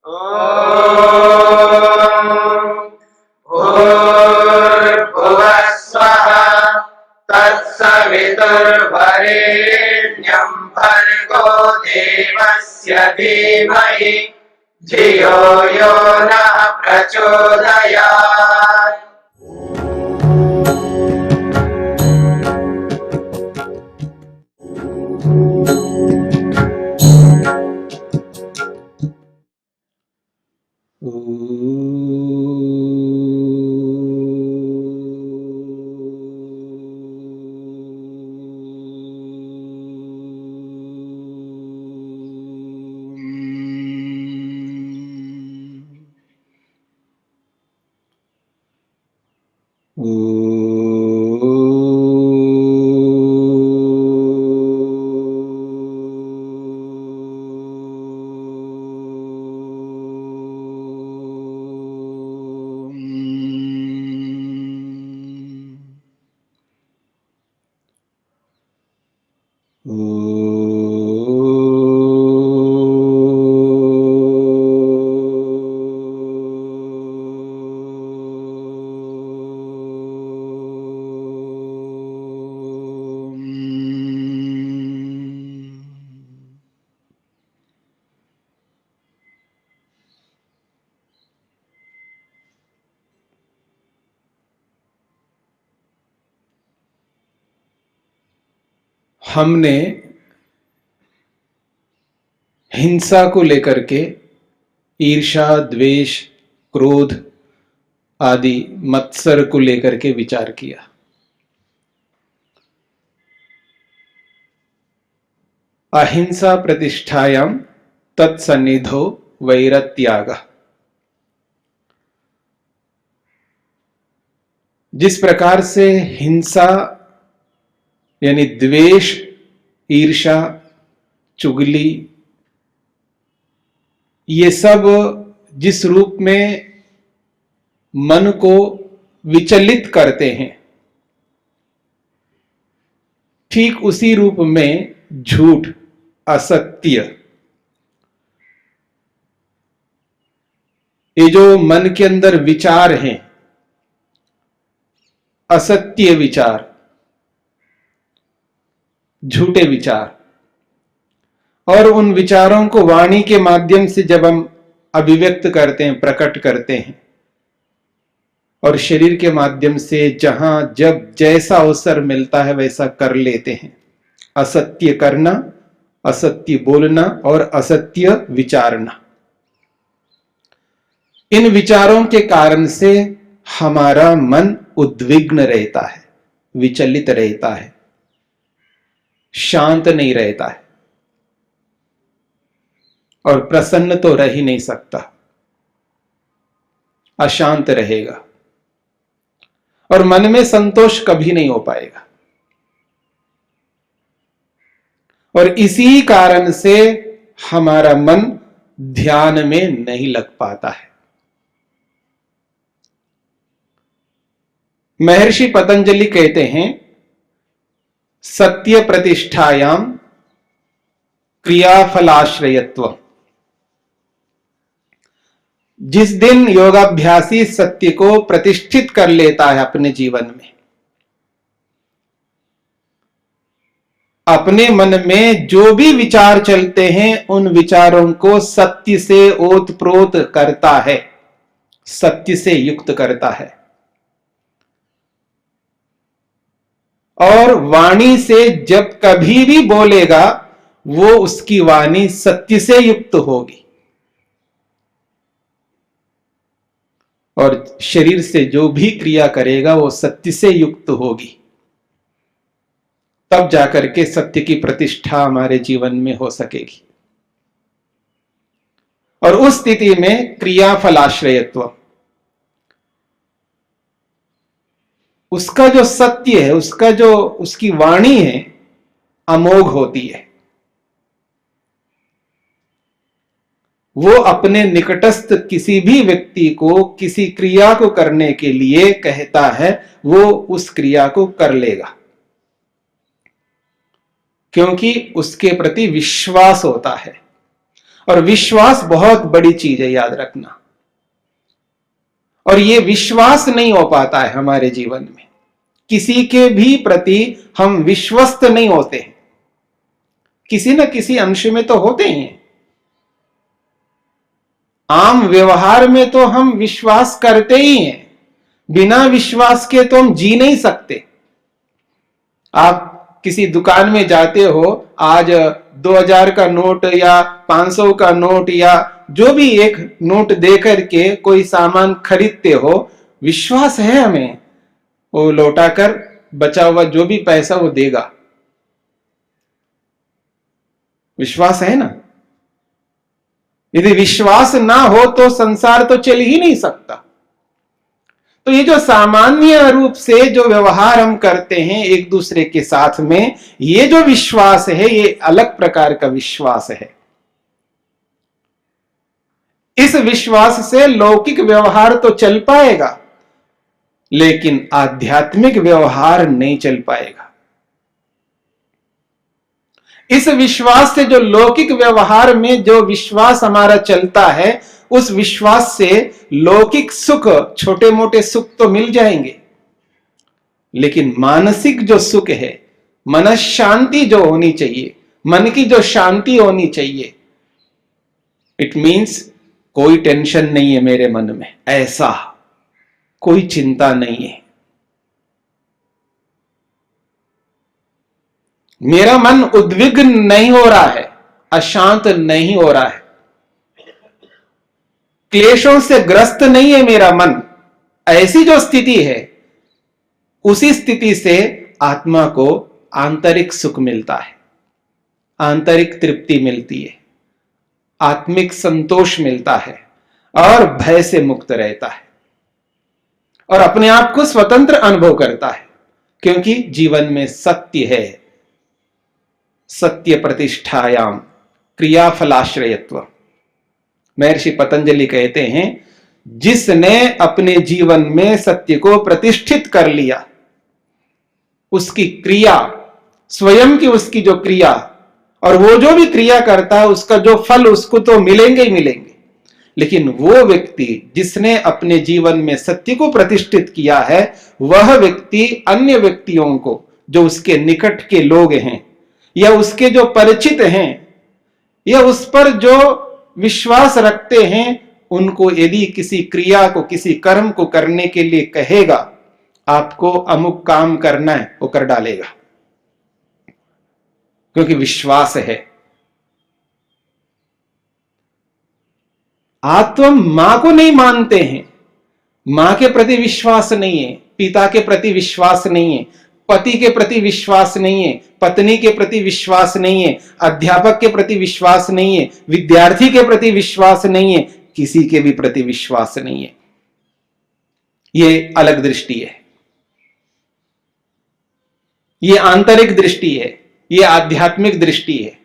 भूर्भुवः स्वः तत्सवितुर्वरेण्यं भर्गो देवस्य धीमहि धियो यो नः प्रचोदयात्। हमने हिंसा को लेकर के, ईर्ष्या, द्वेष, क्रोध आदि मत्सर को लेकर के विचार किया। अहिंसा प्रतिष्ठायां तत्सन्निधो वैरत्यागः। जिस प्रकार से हिंसा यानी द्वेष, ईर्ष्या, चुगली, ये सब जिस रूप में मन को विचलित करते हैं, ठीक उसी रूप में झूठ, असत्य, ये जो मन के अंदर विचार हैं, असत्य विचार, झूठे विचार, और उन विचारों को वाणी के माध्यम से जब हम अभिव्यक्त करते हैं, प्रकट करते हैं, और शरीर के माध्यम से जहां जब जैसा अवसर मिलता है वैसा कर लेते हैं, असत्य करना, असत्य बोलना और असत्य विचारना, इन विचारों के कारण से हमारा मन उद्विग्न रहता है, विचलित रहता है, शांत नहीं रहता है, और प्रसन्न तो रह ही नहीं सकता, अशांत रहेगा, और मन में संतोष कभी नहीं हो पाएगा। और इसी कारण से हमारा मन ध्यान में नहीं लग पाता है। महर्षि पतंजलि कहते हैं, सत्य प्रतिष्ठायां क्रियाफलाश्रयत्व। जिस दिन योगाभ्यासी सत्य को प्रतिष्ठित कर लेता है अपने जीवन में, अपने मन में जो भी विचार चलते हैं उन विचारों को सत्य से ओतप्रोत करता है, सत्य से युक्त करता है, और वाणी से जब कभी भी बोलेगा वो उसकी वाणी सत्य से युक्त होगी, और शरीर से जो भी क्रिया करेगा वो सत्य से युक्त होगी, तब जाकर के सत्य की प्रतिष्ठा हमारे जीवन में हो सकेगी। और उस स्थिति में क्रियाफलाश्रयत्व, उसका जो सत्य है, उसका जो उसकी वाणी है, अमोघ होती है। वो अपने निकटस्थ किसी भी व्यक्ति को किसी क्रिया को करने के लिए कहता है, वो उस क्रिया को कर लेगा, क्योंकि उसके प्रति विश्वास होता है। और विश्वास बहुत बड़ी चीज है, याद रखना। और ये विश्वास नहीं हो पाता है हमारे जीवन में, किसी के भी प्रति हम विश्वस्त नहीं होते हैं, किसी न किसी अंश में तो होते ही हैं। आम व्यवहार में तो हम विश्वास करते ही हैं, बिना विश्वास के तो हम जी नहीं सकते। आप किसी दुकान में जाते हो, आज 2000 का नोट या 500 का नोट या जो भी एक नोट दे करके कोई सामान खरीदते हो, विश्वास है हमें वो लौटाकर बचा हुआ जो भी पैसा वो देगा, विश्वास है ना। यदि विश्वास ना हो तो संसार तो चल ही नहीं सकता। तो ये जो सामान्य रूप से जो व्यवहार हम करते हैं एक दूसरे के साथ में, ये जो विश्वास है ये अलग प्रकार का विश्वास है। इस विश्वास से लौकिक व्यवहार तो चल पाएगा, लेकिन आध्यात्मिक व्यवहार नहीं चल पाएगा। इस विश्वास से जो लौकिक व्यवहार में जो विश्वास हमारा चलता है, उस विश्वास से लौकिक सुख, छोटे मोटे सुख तो मिल जाएंगे, लेकिन मानसिक जो सुख है, मन शांति जो होनी चाहिए, मन की जो शांति होनी चाहिए, इट मीन्स कोई टेंशन नहीं है मेरे मन में, ऐसा कोई चिंता नहीं है, मेरा मन उद्विग्न नहीं हो रहा है, अशांत नहीं हो रहा है, क्लेशों से ग्रस्त नहीं है मेरा मन, ऐसी जो स्थिति है, उसी स्थिति से आत्मा को आंतरिक सुख मिलता है, आंतरिक तृप्ति मिलती है, आत्मिक संतोष मिलता है और भय से मुक्त रहता है और अपने आप को स्वतंत्र अनुभव करता है, क्योंकि जीवन में सत्य है। सत्य प्रतिष्ठायाम क्रियाफलाश्रयत्व। महर्षि पतंजलि कहते हैं, जिसने अपने जीवन में सत्य को प्रतिष्ठित कर लिया, उसकी क्रिया स्वयं की, उसकी जो क्रिया और वो जो भी क्रिया करता है उसका जो फल उसको तो मिलेंगे ही मिलेंगे, लेकिन वो व्यक्ति जिसने अपने जीवन में सत्य को प्रतिष्ठित किया है, वह व्यक्ति अन्य व्यक्तियों को, जो उसके निकट के लोग हैं या उसके जो परिचित हैं या उस पर जो विश्वास रखते हैं, उनको यदि किसी क्रिया को, किसी कर्म को करने के लिए कहेगा, आपको अमुक काम करना है, वो कर डालेगा, क्योंकि विश्वास है। आप तो मां को नहीं मानते हैं, मां के प्रति विश्वास नहीं है, पिता के प्रति विश्वास नहीं है, पति के प्रति विश्वास नहीं है, पत्नी के प्रति विश्वास नहीं है, अध्यापक के प्रति विश्वास नहीं है, विद्यार्थी के प्रति विश्वास नहीं है, किसी के भी प्रति विश्वास नहीं है। ये अलग दृष्टि है, ये आंतरिक दृष्टि है, ये आध्यात्मिक दृष्टि है।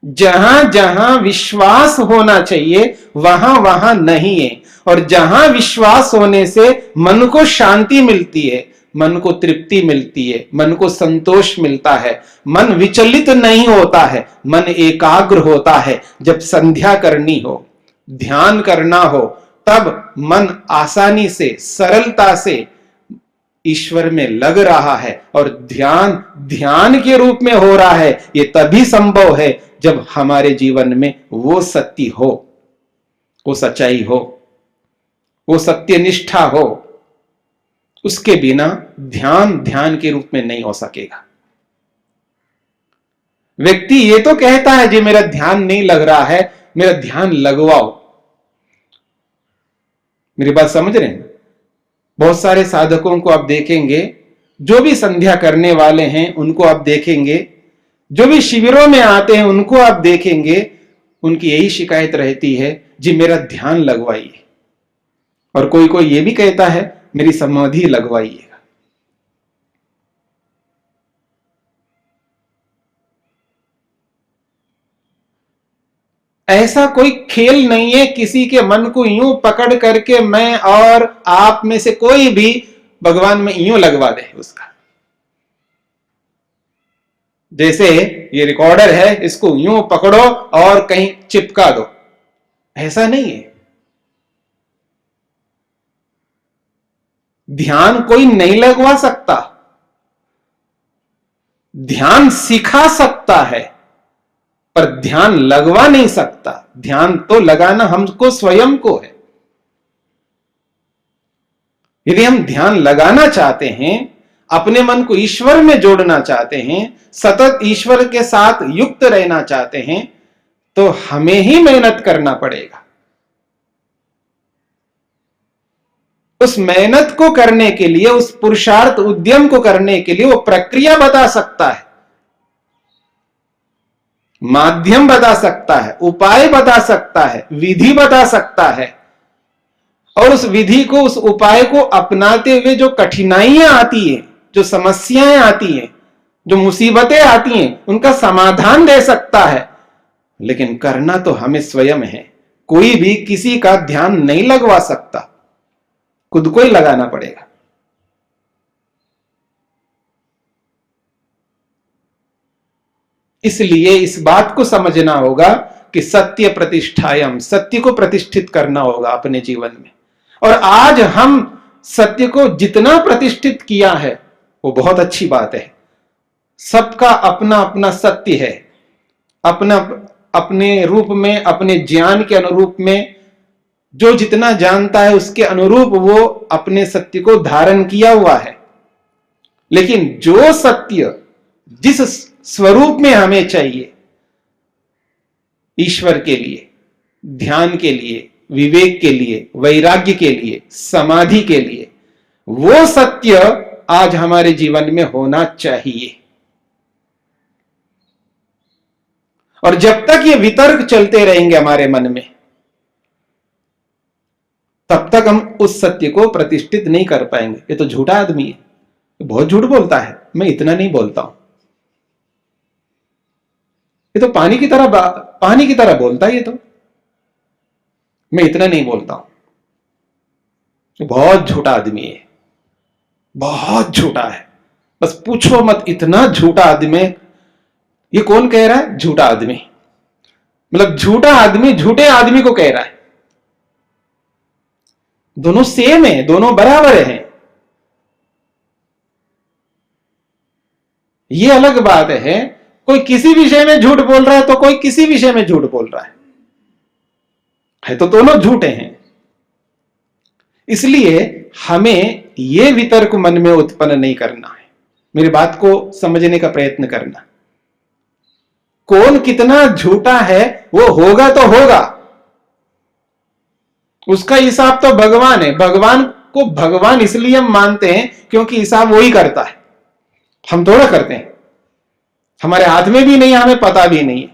जहां जहां विश्वास होना चाहिए वहां वहां नहीं है, और जहां विश्वास होने से मन को शांति मिलती है, मन को तृप्ति मिलती है, मन को संतोष मिलता है, मन विचलित नहीं होता है, मन एकाग्र होता है। जब संध्या करनी हो, ध्यान करना हो, तब मन आसानी से, सरलता से ईश्वर में लग रहा है और ध्यान ध्यान के रूप में हो रहा है। ये तभी संभव है जब हमारे जीवन में वो सत्य हो, वो सच्चाई हो, वो सत्यनिष्ठा हो। उसके बिना ध्यान ध्यान के रूप में नहीं हो सकेगा। व्यक्ति ये तो कहता है जी मेरा ध्यान नहीं लग रहा है, मेरा ध्यान लगवाओ। मेरी बात समझ रहे हैं? बहुत सारे साधकों को आप देखेंगे, जो भी संध्या करने वाले हैं उनको आप देखेंगे, जो भी शिविरों में आते हैं उनको आप देखेंगे, उनकी यही शिकायत रहती है, जी मेरा ध्यान लगवाइए। और कोई कोई ये भी कहता है मेरी समाधि लगवाइएगा। ऐसा कोई खेल नहीं है किसी के मन को यूं पकड़ करके मैं और आप में से कोई भी भगवान में यूं लगवा दे उसका। जैसे ये रिकॉर्डर है, इसको यूं पकड़ो और कहीं चिपका दो। ऐसा नहीं है। ध्यान कोई नहीं लगवा सकता, ध्यान सिखा सकता है, पर ध्यान लगवा नहीं सकता। ध्यान तो लगाना हमको स्वयं को है। यदि हम ध्यान लगाना चाहते हैं, अपने मन को ईश्वर में जोड़ना चाहते हैं, सतत ईश्वर के साथ युक्त रहना चाहते हैं, तो हमें ही मेहनत करना पड़ेगा। उस मेहनत को करने के लिए, उस पुरुषार्थ उद्यम को करने के लिए वो प्रक्रिया बता सकता है, माध्यम बता सकता है, उपाय बता सकता है, विधि बता सकता है। और उस विधि को, उस उपाय को अपनाते हुए जो कठिनाइयां आती हैं, जो समस्याएं आती हैं, जो मुसीबतें आती हैं, उनका समाधान दे सकता है। लेकिन करना तो हमें स्वयं है। कोई भी किसी का ध्यान नहीं लगवा सकता, खुद को ही लगाना पड़ेगा। इसलिए इस बात को समझना होगा कि सत्य प्रतिष्ठायम, सत्य को प्रतिष्ठित करना होगा अपने जीवन में। और आज हम सत्य को जितना प्रतिष्ठित किया है वो बहुत अच्छी बात है। सबका अपना अपना सत्य है, अपना अपने रूप में, अपने ज्ञान के अनुरूप में, जो जितना जानता है उसके अनुरूप वो अपने सत्य को धारण किया हुआ है। लेकिन जो सत्य जिस स्वरूप में हमें चाहिए, ईश्वर के लिए, ध्यान के लिए, विवेक के लिए, वैराग्य के लिए, समाधि के लिए, वो सत्य आज हमारे जीवन में होना चाहिए। और जब तक ये वितर्क चलते रहेंगे हमारे मन में, तब तक हम उस सत्य को प्रतिष्ठित नहीं कर पाएंगे। ये तो झूठा आदमी है, बहुत झूठ बोलता है, मैं इतना नहीं बोलता हूं, ये तो पानी की तरह बोलता है, ये तो मैं इतना नहीं बोलता हूं। बहुत झूठा आदमी है, बहुत झूठा है, बस पूछो मत, इतना झूठा आदमी। ये कौन कह रहा है झूठा आदमी? मतलब झूठा आदमी झूठे आदमी को कह रहा है। दोनों सेम है, दोनों बराबर हैं। ये अलग बात है, कोई किसी विषय में झूठ बोल रहा है तो कोई किसी विषय में झूठ बोल रहा है तो दोनों झूठे हैं। इसलिए हमें यह वितर्क मन में उत्पन्न नहीं करना है। मेरी बात को समझने का प्रयत्न करना। कौन कितना झूठा है वो होगा तो होगा, उसका हिसाब तो भगवान है। भगवान को भगवान इसलिए हम मानते हैं क्योंकि हिसाब वही करता है, हम थोड़ा करते हैं। हमारे हाथ में भी नहीं, हमें पता भी नहीं है,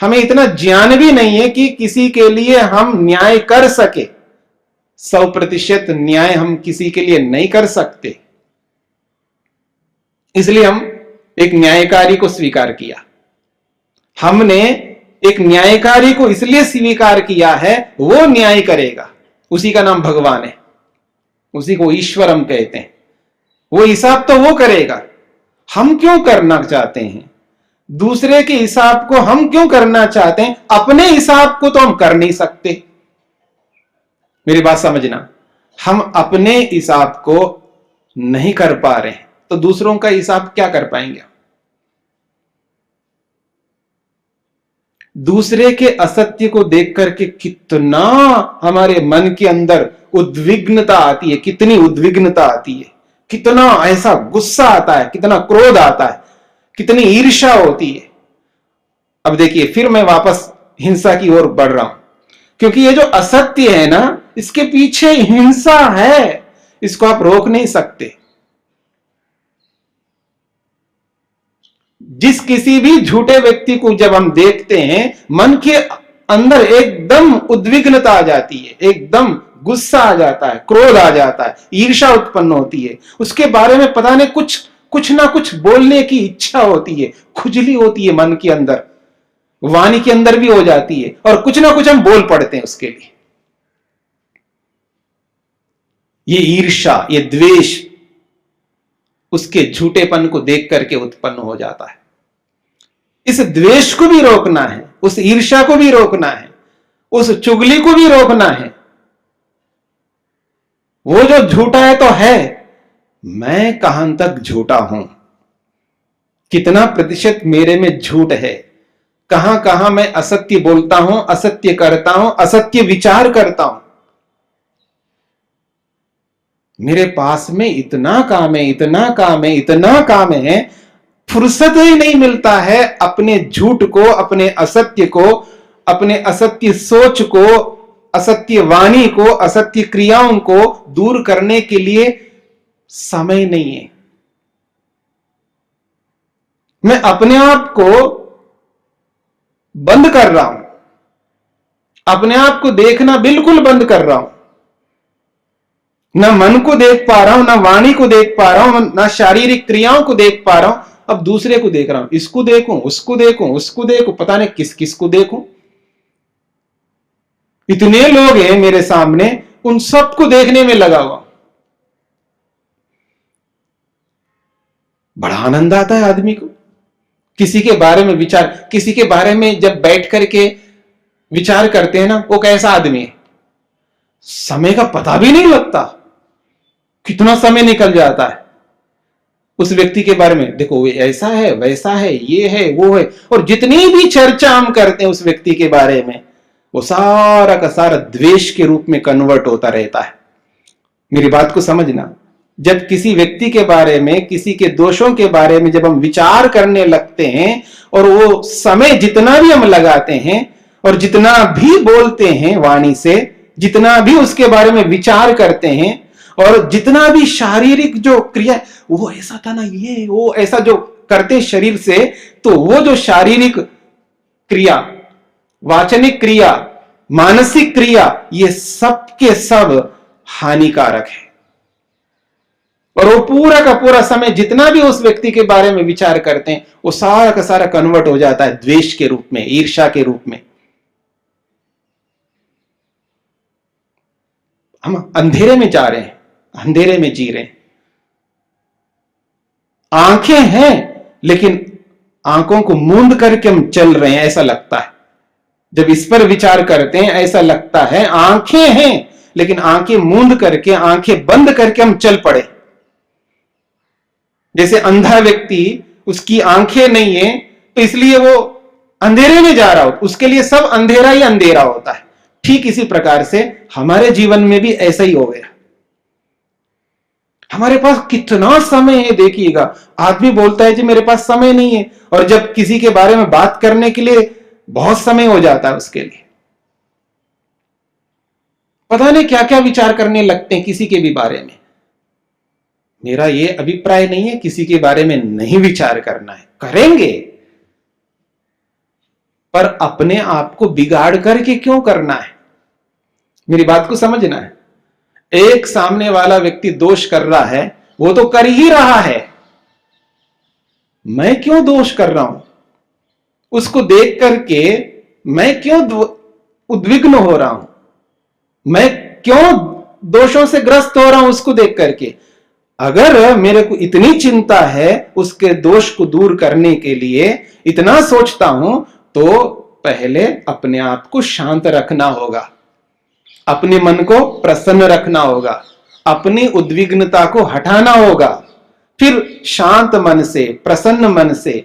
हमें इतना ज्ञान भी नहीं है कि किसी के लिए हम न्याय कर सके। 100% न्याय हम किसी के लिए नहीं कर सकते। इसलिए हम एक न्यायकारी को स्वीकार किया। हमने एक न्यायकारी को इसलिए स्वीकार किया है, वो न्याय करेगा, उसी का नाम भगवान है, उसी को ईश्वर हम कहते हैं। वो हिसाब तो वो करेगा। हम क्यों करना चाहते हैं? दूसरे के हिसाब को हम क्यों करना चाहते हैं? अपने हिसाब को तो हम कर नहीं सकते। मेरी बात समझना, हम अपने हिसाब को नहीं कर पा रहे हैं तो दूसरों का हिसाब क्या कर पाएंगे? दूसरे के असत्य को देख करके कितना हमारे मन के अंदर उद्विग्नता आती है, कितनी उद्विग्नता आती है, कितना ऐसा गुस्सा आता है, कितना क्रोध आता है, कितनी ईर्ष्या होती है। अब देखिए, फिर मैं वापस हिंसा की ओर बढ़ रहा हूं, क्योंकि ये जो असत्य है ना, इसके पीछे हिंसा है, इसको आप रोक नहीं सकते। जिस किसी भी झूठे व्यक्ति को जब हम देखते हैं, मन के अंदर एकदम उद्विग्नता आ जाती है, एकदम गुस्सा आ जाता है, क्रोध आ जाता है, ईर्ष्या उत्पन्न होती है, उसके बारे में पता नहीं कुछ ना कुछ बोलने की इच्छा होती है, खुजली होती है मन के अंदर, वाणी के अंदर भी हो जाती है, और कुछ ना कुछ हम बोल पड़ते हैं उसके लिए। ये ईर्ष्या, ये द्वेष उसके झूठेपन को देख करके उत्पन्न हो जाता है। इस द्वेष को भी रोकना है, उस ईर्ष्या को भी रोकना है, उस चुगली को भी रोकना है। वो जो झूठा है तो है, मैं कहां तक झूठा हूं, कितना प्रतिशत मेरे में झूठ है, कहां कहां मैं असत्य बोलता हूं, असत्य करता हूं, असत्य विचार करता हूं। मेरे पास में इतना काम है, इतना काम है, इतना काम है, फुर्सत ही नहीं मिलता है अपने झूठ को, अपने असत्य को, अपने असत्य सोच को, असत्य वाणी को, असत्य क्रियाओं को दूर करने के लिए समय नहीं है। मैं अपने आप को बंद कर रहा हूं, अपने आप को देखना बिल्कुल बंद कर रहा हूं। ना मन को देख पा रहा हूं, ना वाणी को देख पा रहा हूं, ना शारीरिक क्रियाओं को देख पा रहा हूं। अब दूसरे को देख रहा हूं, इसको देखूं, उसको देखूं, उसको देखूं, पता नहीं किस किस को देखूं। इतने लोग हैं मेरे सामने, उन सबको देखने में लगा हुआ। बड़ा आनंद आता है आदमी को किसी के बारे में विचार, किसी के बारे में जब बैठ करके विचार करते हैं ना, वो कैसा आदमी है, समय का पता भी नहीं लगता, कितना समय निकल जाता है उस व्यक्ति के बारे में। देखो ऐसा है, वैसा है, ये है, वो है, और जितनी भी चर्चा हम करते हैं उस व्यक्ति के बारे में, वो सारा का सारा द्वेष के रूप में कन्वर्ट होता रहता है। मेरी बात को समझना, जब किसी व्यक्ति के बारे में, किसी के दोषों के बारे में जब हम विचार करने लगते हैं, और वो समय जितना भी हम लगाते हैं और जितना भी बोलते हैं वाणी से, जितना भी उसके बारे में विचार करते हैं, और जितना भी शारीरिक जो क्रिया, वो ऐसा था ना, ये वो ऐसा जो करते शरीर से, तो वो जो शारीरिक क्रिया, वाचनिक क्रिया, मानसिक क्रिया, ये सब के सब हानिकारक है। और वो पूरा का पूरा समय जितना भी उस व्यक्ति के बारे में विचार करते हैं, वो सारा का सारा कन्वर्ट हो जाता है द्वेष के रूप में, ईर्ष्या के रूप में। हम अंधेरे में जा रहे हैं, अंधेरे में जी रहे हैं। आंखें हैं लेकिन आंखों को मूंद करके हम चल रहे हैं, ऐसा लगता है। जब इस पर विचार करते हैं ऐसा लगता है आंखें हैं लेकिन आंखें मूंद करके, आंखें बंद करके हम चल पड़े। जैसे अंधा व्यक्ति, उसकी आंखें नहीं है तो इसलिए वो अंधेरे में जा रहा हो, उसके लिए सब अंधेरा ही अंधेरा होता है। ठीक इसी प्रकार से हमारे जीवन में भी ऐसा ही हो गया। हमारे पास कितना समय है देखिएगा। आदमी बोलता है जी मेरे पास समय नहीं है, और जब किसी के बारे में बात करने के लिए बहुत समय हो जाता है उसके लिए, पता नहीं क्या क्या विचार करने लगते हैं किसी के भी बारे में। मेरा ये अभिप्राय नहीं है किसी के बारे में नहीं विचार करना है, करेंगे, पर अपने आप को बिगाड़ करके क्यों करना है। मेरी बात को समझना है। एक सामने वाला व्यक्ति दोष कर रहा है, वो तो कर ही रहा है, मैं क्यों दोष कर रहा हूं, उसको देख करके मैं क्यों उद्विग्न हो रहा हूं, मैं क्यों दोषों से ग्रस्त हो रहा हूं उसको देख करके। अगर मेरे को इतनी चिंता है उसके दोष को दूर करने के लिए, इतना सोचता हूं, तो पहले अपने आप को शांत रखना होगा, अपने मन को प्रसन्न रखना होगा, अपनी उद्विग्नता को हटाना होगा। फिर शांत मन से, प्रसन्न मन से,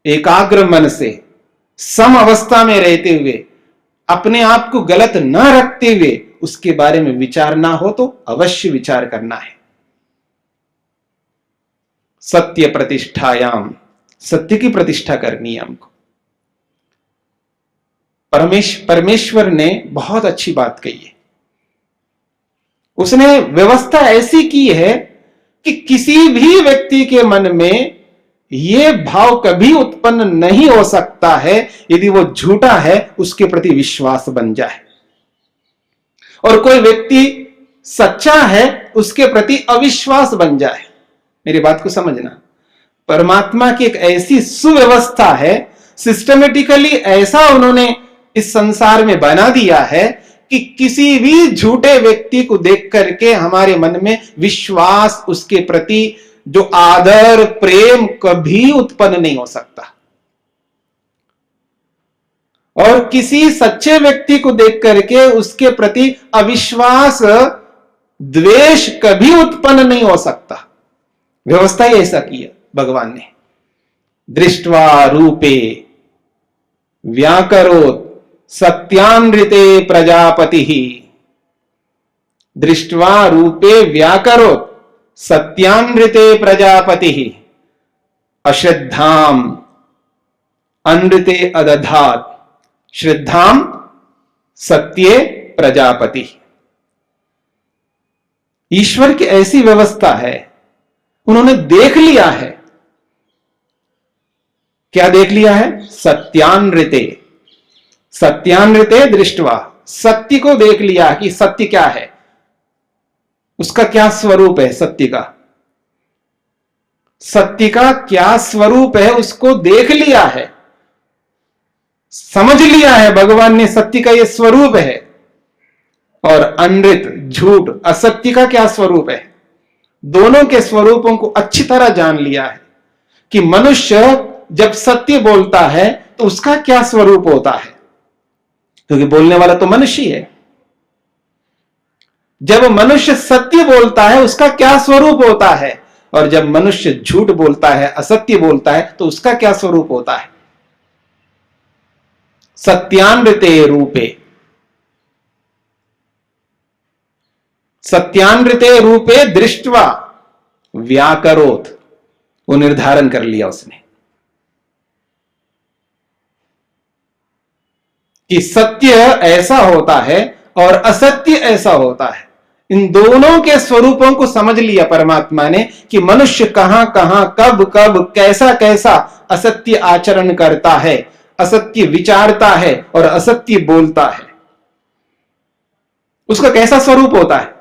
एकाग्र मन से, सम अवस्था में रहते हुए, अपने आप को गलत न रखते हुए उसके बारे में विचार ना हो तो अवश्य विचार करना है। सत्य प्रतिष्ठायाम, सत्य की प्रतिष्ठा करनी है हमको। परमेश्वर ने बहुत अच्छी बात कही है। उसने व्यवस्था ऐसी की है कि किसी भी व्यक्ति के मन में यह भाव कभी उत्पन्न नहीं हो सकता है यदि वो झूठा है उसके प्रति विश्वास बन जाए, और कोई व्यक्ति सच्चा है उसके प्रति अविश्वास बन जाए। मेरी बात को समझना, परमात्मा की एक ऐसी सुव्यवस्था है, सिस्टमेटिकली ऐसा उन्होंने इस संसार में बना दिया है कि किसी भी झूठे व्यक्ति को देख करके हमारे मन में विश्वास, उसके प्रति जो आदर प्रेम कभी उत्पन्न नहीं हो सकता। और किसी सच्चे व्यक्ति को देख करके उसके प्रति अविश्वास, द्वेष कभी उत्पन्न नहीं हो सकता। व्यवस्था ही ऐसा की है भगवान ने। दृष्ट्वा रूपे व्याकरोत् सत्यानृते प्रजापति, दृष्ट्वा रूपे व्याकरोत् सत्यानृते प्रजापति, अश्रद्धाम अनृते अदधात् श्रद्धाम सत्ये प्रजापति। ईश्वर की ऐसी व्यवस्था है, उन्होंने देख लिया है। क्या देख लिया है? सत्यानृते, सत्यानृते दृष्टवा, सत्य को देख लिया कि सत्य क्या है, उसका क्या स्वरूप है, सत्य का, सत्य का क्या स्वरूप है उसको देख लिया है, समझ लिया है भगवान ने सत्य का यह स्वरूप है। और अनृत झूठ असत्य का क्या स्वरूप है, दोनों के स्वरूपों को अच्छी तरह जान लिया है कि मनुष्य जब सत्य बोलता है तो उसका क्या स्वरूप होता है, क्योंकि बोलने वाला तो मनुष्य है। जब मनुष्य सत्य बोलता है उसका क्या स्वरूप होता है, और जब मनुष्य झूठ बोलता है, असत्य बोलता है, तो उसका क्या स्वरूप होता है। सत्यानृते रूपे, सत्यानृते रूपे दृष्ट्वा व्याकरोत्, वो निर्धारण कर लिया उसने कि सत्य ऐसा होता है और असत्य ऐसा होता है। इन दोनों के स्वरूपों को समझ लिया परमात्मा ने कि मनुष्य कहां कहां कब कब कैसा कैसा असत्य आचरण करता है, असत्य विचारता है और असत्य बोलता है, उसका कैसा स्वरूप होता है।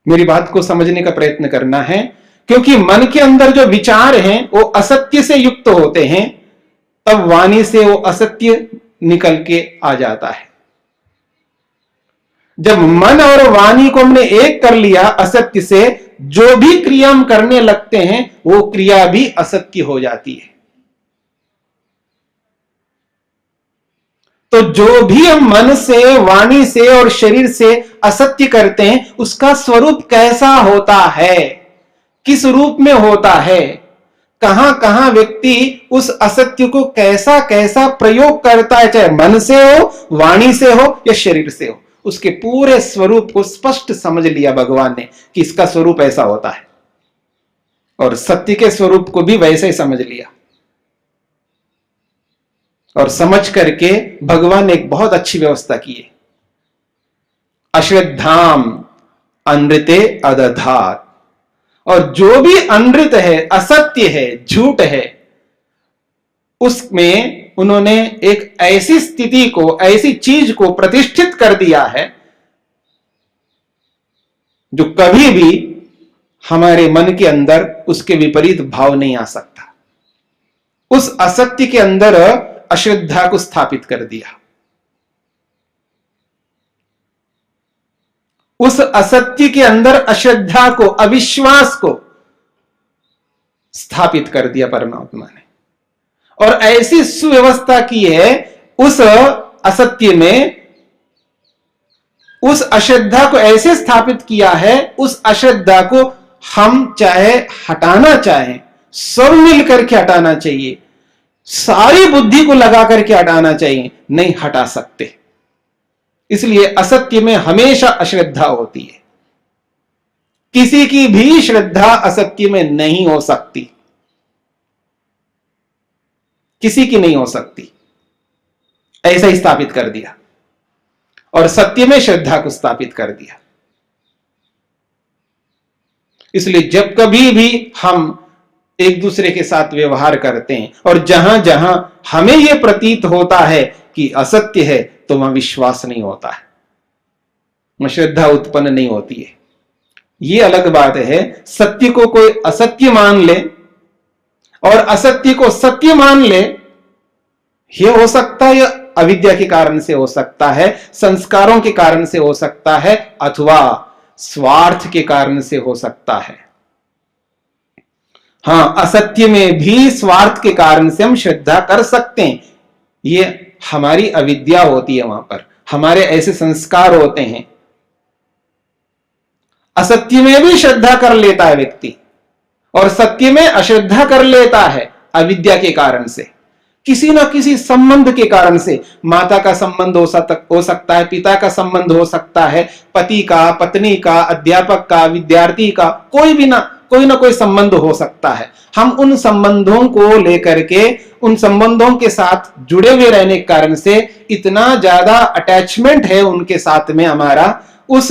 मेरी बात को समझने का प्रयत्न करना है, क्योंकि मन के अंदर जो विचार हैं वो असत्य से युक्त होते हैं, तब वाणी से वो असत्य निकल के आ जाता है। जब मन और वाणी को हमने एक कर लिया असत्य से, जो भी क्रिया हम करने लगते हैं वो क्रिया भी असत्य हो जाती है। तो जो भी हम मन से, वाणी से और शरीर से असत्य करते हैं उसका स्वरूप कैसा होता है, किस रूप में होता है, कहां कहां व्यक्ति उस असत्य को कैसा कैसा प्रयोग करता है, चाहे मन से हो, वाणी से हो या शरीर से हो, उसके पूरे स्वरूप को स्पष्ट समझ लिया भगवान ने कि इसका स्वरूप ऐसा होता है। और सत्य के स्वरूप को भी वैसे ही समझ लिया, और समझ करके भगवान ने एक बहुत अच्छी व्यवस्था की है। अश्रद्धाम अनृते अदधात्, और जो भी अनृत है, असत्य है, झूठ है, उसमें उन्होंने एक ऐसी स्थिति को, ऐसी चीज को प्रतिष्ठित कर दिया है जो कभी भी हमारे मन के अंदर उसके विपरीत भाव नहीं आ सकता। उस असत्य के अंदर अश्रद्धा को स्थापित कर दिया, उस असत्य के अंदर अश्रद्धा को, अविश्वास को स्थापित कर दिया परमात्मा ने। और ऐसी सुव्यवस्था की है उस असत्य में, उस अश्रद्धा को ऐसे स्थापित किया है, उस अश्रद्धा को हम चाहे हटाना चाहें, सब मिलकर के हटाना चाहिए, सारी बुद्धि को लगा करके हटाना चाहिए, नहीं हटा सकते। इसलिए असत्य में हमेशा अश्रद्धा होती है, किसी की भी श्रद्धा असत्य में नहीं हो सकती, किसी की नहीं हो सकती। ऐसा ही स्थापित कर दिया और सत्य में श्रद्धा को स्थापित कर दिया। इसलिए जब कभी भी हम एक दूसरे के साथ व्यवहार करते हैं और जहां जहां हमें यह प्रतीत होता है कि असत्य है, तो वहां विश्वास नहीं होता है, वहां श्रद्धा उत्पन्न नहीं होती है। यह अलग बात है, सत्य को कोई असत्य मान ले और असत्य को सत्य मान ले, यह हो सकता है, यह अविद्या के कारण से हो सकता है, संस्कारों के कारण से हो सकता है, अथवा स्वार्थ के कारण से हो सकता है। हाँ, असत्य में भी स्वार्थ के कारण से हम श्रद्धा कर सकते हैं। ये हमारी अविद्या होती है, वहां पर हमारे ऐसे संस्कार होते हैं। असत्य में भी श्रद्धा कर लेता है व्यक्ति और सत्य में अश्रद्धा कर लेता है अविद्या के कारण से, किसी ना किसी संबंध के कारण से। माता का संबंध हो सकता है, पिता का संबंध हो सकता है, पति का, पत्नी का, अध्यापक का, विद्यार्थी का, कोई ना कोई संबंध हो सकता है। हम उन संबंधों को लेकर के, उन संबंधों के साथ जुड़े हुए रहने के कारण से इतना ज्यादा अटैचमेंट है उनके साथ में हमारा, उस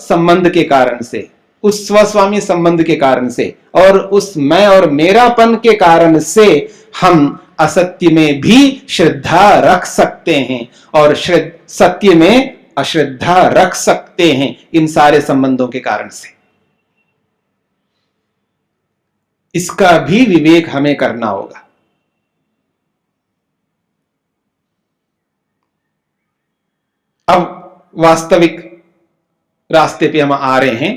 संबंध के कारण से, उस स्वस्वामी संबंध के कारण से और उस मैं और मेरापन के कारण से हम असत्य में भी श्रद्धा रख सकते हैं और सत्य में अश्रद्धा रख सकते हैं, इन सारे संबंधों के कारण से। इसका भी विवेक हमें करना होगा। अब वास्तविक रास्ते पे हम आ रहे हैं।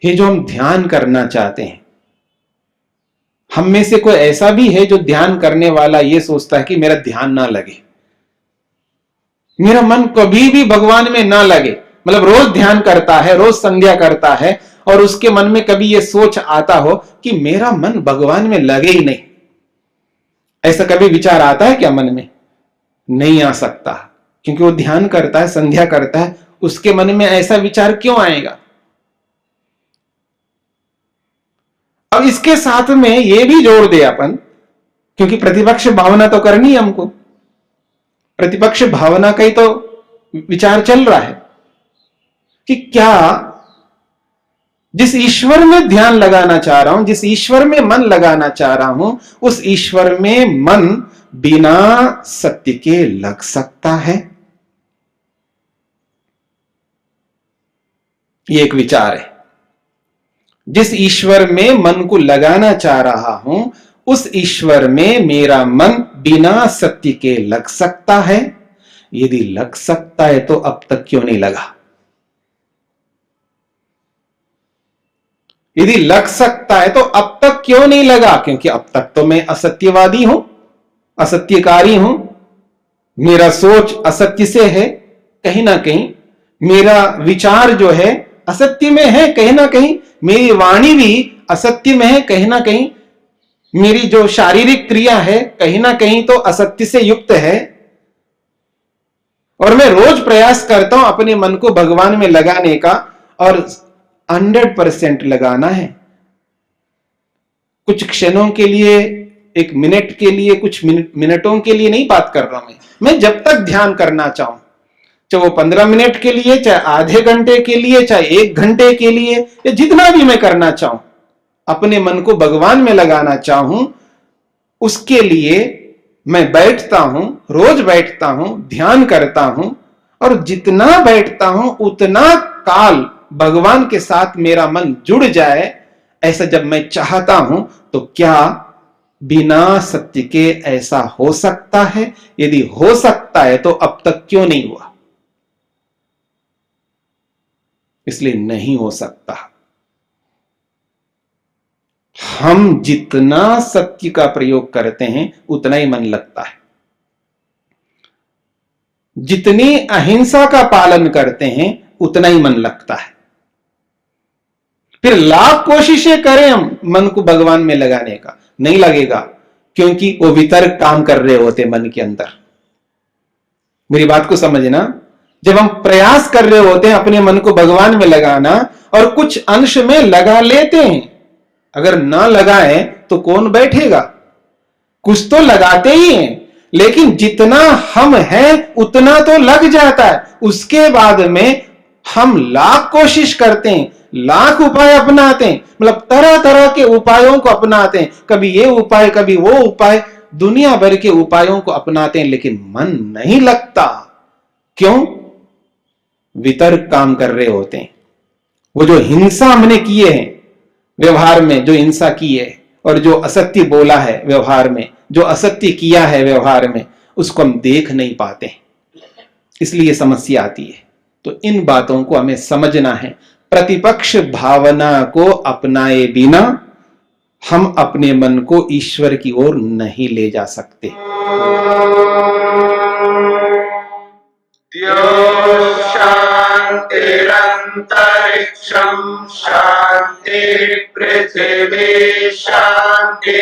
ये जो हम ध्यान करना चाहते हैं, हम में से कोई ऐसा भी है जो ध्यान करने वाला ये सोचता है कि मेरा ध्यान ना लगे, मेरा मन कभी भी भगवान में ना लगे, मतलब रोज ध्यान करता है, रोज संध्या करता है और उसके मन में कभी ये सोच आता हो कि मेरा मन भगवान में लगे ही नहीं। ऐसा कभी विचार आता है क्या मन में? नहीं आ सकता, क्योंकि वो ध्यान करता है, संध्या करता है। उसके मन में ऐसा विचार क्यों आएगा? अब इसके साथ में ये भी जोड़ दे अपन, क्योंकि प्रतिपक्ष भावना तो करनी है हमको, प्रतिपक्ष भावना का ही तो विचार चल रहा है कि क्या जिस ईश्वर में ध्यान लगाना चाह रहा हूं, जिस ईश्वर में मन लगाना चाह रहा हूं, उस ईश्वर में मन बिना सत्य के लग सकता है? ये एक विचार है। जिस ईश्वर में मन को लगाना चाह रहा हूं, उस ईश्वर में मेरा मन बिना सत्य के लग सकता है? यदि लग सकता है तो अब तक क्यों नहीं लगा? यदि लग सकता है तो अब तक क्यों नहीं लगा? क्योंकि अब तक तो मैं असत्यवादी हूं, असत्यकारी हूं, मेरा सोच असत्य से है, कहीं ना कहीं मेरा विचार जो है असत्य में है, कहीं ना कहीं मेरी वाणी भी असत्य में है, कहीं ना कहीं मेरी जो शारीरिक क्रिया है कहीं ना कहीं तो असत्य से युक्त है। और मैं रोज प्रयास करता हूं अपने मन को भगवान में लगाने का, और 100% लगाना है। कुछ क्षणों के लिए, एक मिनट के लिए, कुछ मिनटों के लिए नहीं बात कर रहा हूं मैं जब तक ध्यान करना चाहूं, चाहे वो 15 मिनट के लिए, चाहे आधे घंटे के लिए, चाहे 1 घंटे के लिए, या जितना भी मैं करना चाहूं, अपने मन को भगवान में लगाना चाहूं, उसके लिए मैं बैठता हूं, रोज बैठता हूं, ध्यान करता हूं, और जितना बैठता हूं उतना काल भगवान के साथ मेरा मन जुड़ जाए, ऐसा जब मैं चाहता हूं, तो क्या बिना सत्य के ऐसा हो सकता है? यदि हो सकता है तो अब तक क्यों नहीं हुआ? इसलिए नहीं हो सकता। हम जितना सत्य का प्रयोग करते हैं उतना ही मन लगता है। जितनी अहिंसा का पालन करते हैं उतना ही मन लगता है। फिर लाख कोशिशें करें हम मन को भगवान में लगाने का, नहीं लगेगा, क्योंकि वो वितर्क काम कर रहे होते मन के अंदर। मेरी बात को समझना, जब हम प्रयास कर रहे होते हैं अपने मन को भगवान में लगाना और कुछ अंश में लगा लेते हैं, अगर ना लगाए तो कौन बैठेगा? कुछ तो लगाते ही हैं, लेकिन जितना हम हैं उतना तो लग जाता है। उसके बाद में हम लाख कोशिश करते हैं, लाख उपाय अपनाते हैं, मतलब तरह तरह के उपायों को अपनाते हैं, कभी ये उपाय कभी वो उपाय, दुनिया भर के उपायों को अपनाते हैं, लेकिन मन नहीं लगता। क्यों? वितर्क काम कर रहे होते हैं। वो जो हिंसा हमने किए हैं व्यवहार में, जो हिंसा की है और जो असत्य बोला है व्यवहार में, जो असत्य किया है व्यवहार में, उसको हम देख नहीं पाते, इसलिए समस्या आती है। तो इन बातों को हमें समझना है। प्रतिपक्ष भावना को अपनाए बिना हम अपने मन को ईश्वर की ओर नहीं ले जा सकते। शांतिरंतरिक्षं शांति पृथिवी शांतिरापः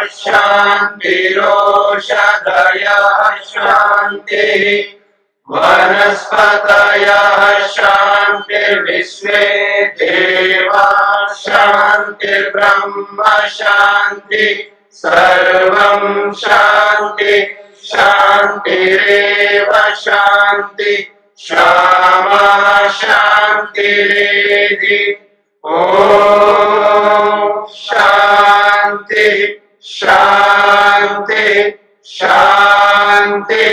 शांतिरोषधयः शांतिः वनस्पतयः शांतिर्विश्वे देवाः शांतिर्ब्रह्म शांति सर्वं शांति शांतिरेव शांति श्यामा शांतिरेधि। ओम शांति शांति शांति।